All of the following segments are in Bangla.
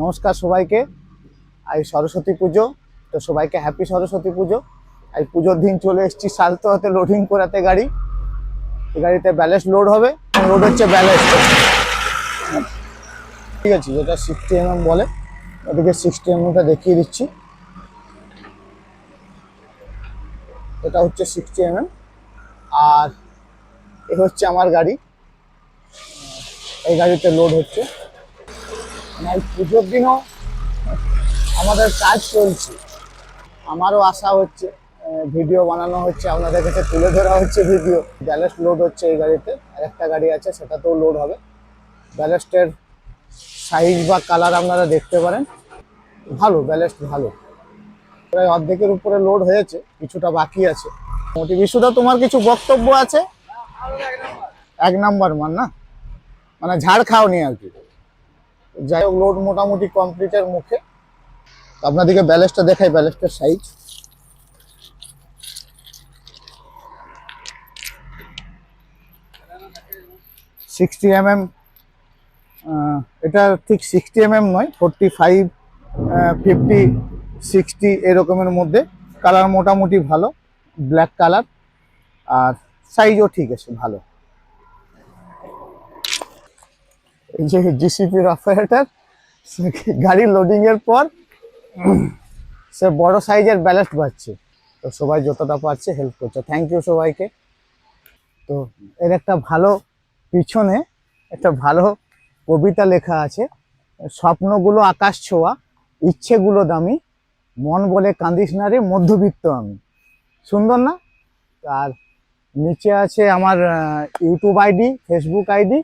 নমস্কার সবাইকে। আজ সরস্বতী পুজো, তো সবাইকে হ্যাপি সরস্বতী পুজো। আজ পুজোর দিন চলে এসেছি সালতোয়াতে লোডিং করাতে গাড়ি। গাড়িতে ব্যালেস্ট লোড হবে, লোড হচ্ছে ব্যালেস্ট, ঠিক আছে, যেটা 60 mm বলে। ওদিকে 60 mm দেখিয়ে দিচ্ছি। এটা হচ্ছে 60 mm, আর এ হচ্ছে আমার গাড়ি। এই গাড়িতে লোড হচ্ছে। এই পুজোর দিনও আমাদের কাজ চলছে। আমারও আশা হচ্ছে, ভিডিও বানানো হচ্ছে, আপনাদের কাছে তুলে ধরা হচ্ছে ভিডিও। ব্যালেস্ট লোড হচ্ছে এই গাড়িতে। আরেকটা গাড়ি আছে, সেটাতেও লোড হবে। ব্যালেস্টের সাইজ বা কালার আপনারা দেখতে পারেন। ভালো, ব্যালেস্ট ভালো। প্রায় অর্ধেকের উপরে লোড হয়েছে, কিছুটা বাকি আছে। মোটামুটি বিশুদা, তোমার কিছু বক্তব্য আছে? এক নাম্বার মান না, মানে ঝাড় খাওনি আর কি। যাই হোক, লোড মোটামুটি কমপ্লিটের মুখে। আপনাদেরকে ব্যালেস্টটা দেখাই, ব্যালেস্টের সাইজ। সিক্সটি mm, এটা ঠিক 60 mm নয়, 45, 50, 60 এরকমের মধ্যে। কালার মোটামুটি ভালো, ব্ল্যাক কালার, আর সাইজও ঠিক আছে, ভালো। এই যে জিসিপির অপারেটর, গাড়ি লোডিং এর পর সে বড় সাইজের ব্যালেস্ট পাচ্ছে, তো সবাই যতটা পারছে হেল্প করছে। থ্যাংক ইউ সবাইকে। তো এর একটা ভালো, পিছনে একটা ভালো কবিতা লেখা আছে, স্বপ্নগুলো আকাশ ছোঁয়া, ইচ্ছেগুলো দামি, মন বলে কাঁদিস না রে মধ্যবিত্ত আমি। সুন্দর না? আর নিচে আছে আমার ইউটিউব আইডি, ফেসবুক আইডি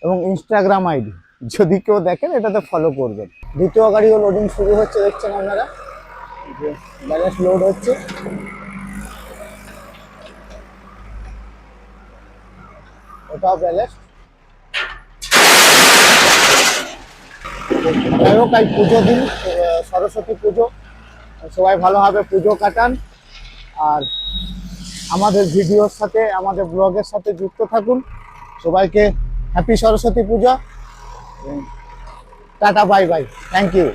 এবং ইনস্টাগ্রাম আইডি। যদি কেউ দেখেন এটাতে ফলো করবেন। দ্বিতীয় গাড়িও লোডিং শুরু হচ্ছে, দেখছেন আপনারা, ব্যালেন্স লোড হচ্ছে। ওটাও ব্যালেন্স। যাই হোক, আজ পুজো দিন, সরস্বতী পুজো, সবাই ভালোভাবে পুজো কাটান। আর আমাদের ভিডিওর সাথে, আমাদের ব্লগের সাথে যুক্ত থাকুন। সবাইকে happy Saraswati Puja. Tata, bye bye, thank you.